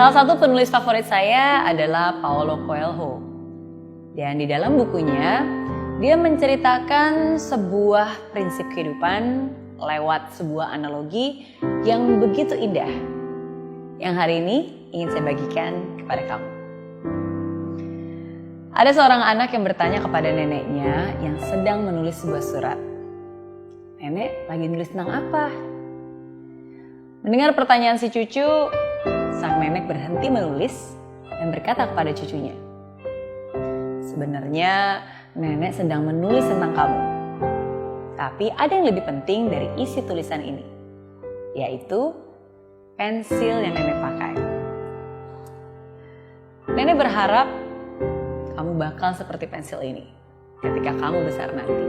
Salah satu penulis favorit saya adalah Paulo Coelho. Dan di dalam bukunya, dia menceritakan sebuah prinsip kehidupan lewat sebuah analogi yang begitu indah. Yang hari ini ingin saya bagikan kepada kamu. Ada seorang anak yang bertanya kepada neneknya yang sedang menulis sebuah surat. Nenek, lagi nulis tentang apa? Mendengar pertanyaan si cucu, sang nenek berhenti menulis dan berkata kepada cucunya, sebenarnya nenek sedang menulis tentang kamu. Tapi ada yang lebih penting dari isi tulisan ini, yaitu pensil yang nenek pakai. Nenek berharap kamu bakal seperti pensil ini ketika kamu besar nanti.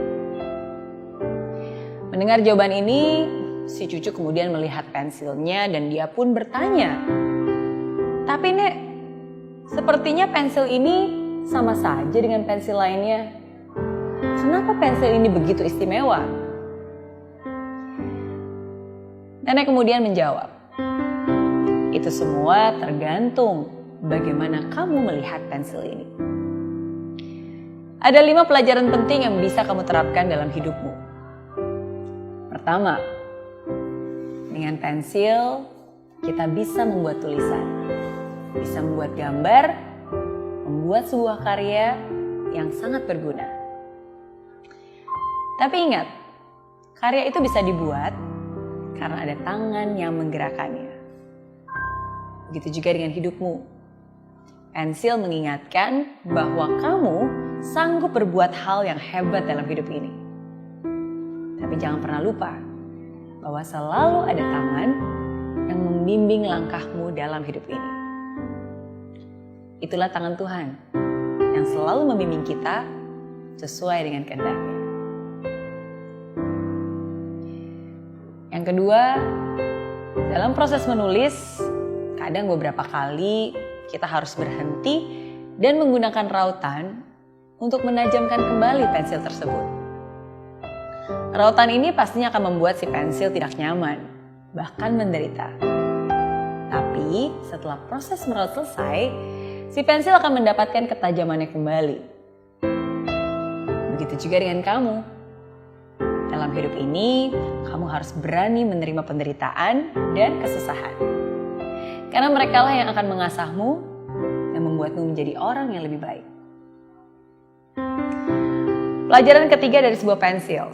Mendengar jawaban ini, si cucu kemudian melihat pensilnya dan dia pun bertanya, tapi Nek, sepertinya pensil ini sama saja dengan pensil lainnya. Kenapa pensil ini begitu istimewa? Nenek kemudian menjawab, itu semua tergantung bagaimana kamu melihat pensil ini. Ada 5 pelajaran penting yang bisa kamu terapkan dalam hidupmu. Pertama, dengan pensil kita bisa membuat tulisan, bisa membuat gambar, membuat sebuah karya yang sangat berguna. Tapi ingat, karya itu bisa dibuat karena ada tangan yang menggerakkannya. Begitu juga dengan hidupmu. Pensil mengingatkan bahwa kamu sanggup berbuat hal yang hebat dalam hidup ini. Tapi jangan pernah lupa bahwa selalu ada tangan yang membimbing langkahmu dalam hidup ini. Itulah tangan Tuhan yang selalu membimbing kita sesuai dengan kehendak-Nya. Yang kedua, dalam proses menulis, kadang beberapa kali kita harus berhenti dan menggunakan rautan untuk menajamkan kembali pensil tersebut. Rautan ini pastinya akan membuat si pensil tidak nyaman, bahkan menderita. Tapi setelah proses meraut selesai, si pensil akan mendapatkan ketajamannya kembali. Begitu juga dengan kamu. Dalam hidup ini, kamu harus berani menerima penderitaan dan kesusahan. Karena merekalah yang akan mengasahmu dan membuatmu menjadi orang yang lebih baik. Pelajaran ketiga dari sebuah pensil.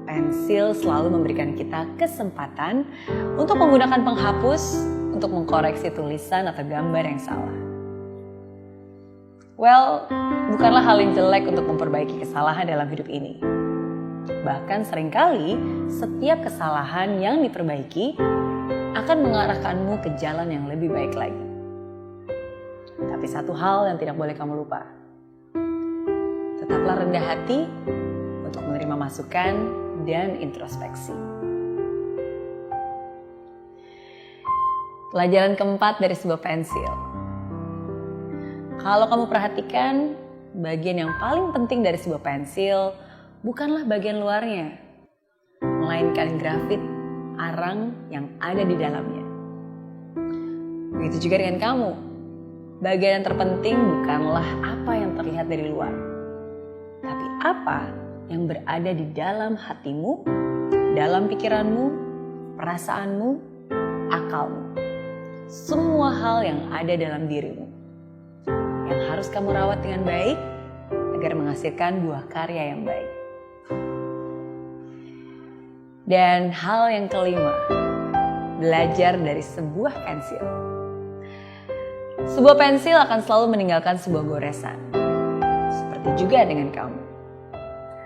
Pensil selalu memberikan kita kesempatan untuk menggunakan penghapus untuk mengkoreksi tulisan atau gambar yang salah. Well, bukanlah hal yang jelek untuk memperbaiki kesalahan dalam hidup ini. Bahkan seringkali setiap kesalahan yang diperbaiki akan mengarahkanmu ke jalan yang lebih baik lagi. Tapi satu hal yang tidak boleh kamu lupa. Tetaplah rendah hati untuk menerima masukan dan introspeksi. Pelajaran keempat dari sebuah pensil. Kalau kamu perhatikan, bagian yang paling penting dari sebuah pensil bukanlah bagian luarnya, melainkan grafit arang yang ada di dalamnya. Begitu juga dengan kamu. Bagian yang terpenting bukanlah apa yang terlihat dari luar, tapi apa yang berada di dalam hatimu, dalam pikiranmu, perasaanmu, akalmu. Semua hal yang ada dalam dirimu yang harus kamu rawat dengan baik agar menghasilkan buah karya yang baik. Dan hal yang kelima, belajar dari sebuah pensil. Sebuah pensil akan selalu meninggalkan sebuah goresan. Seperti juga dengan kamu.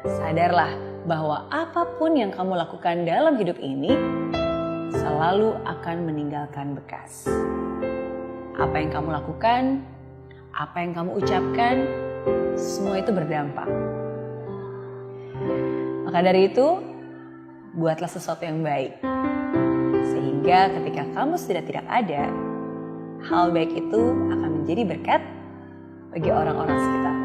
Sadarlah bahwa apapun yang kamu lakukan dalam hidup ini selalu akan meninggalkan bekas. Apa yang kamu lakukan, apa yang kamu ucapkan, semua itu berdampak. Maka dari itu, buatlah sesuatu yang baik. Sehingga ketika kamu sudah tidak ada, hal baik itu akan menjadi berkat bagi orang-orang sekitar.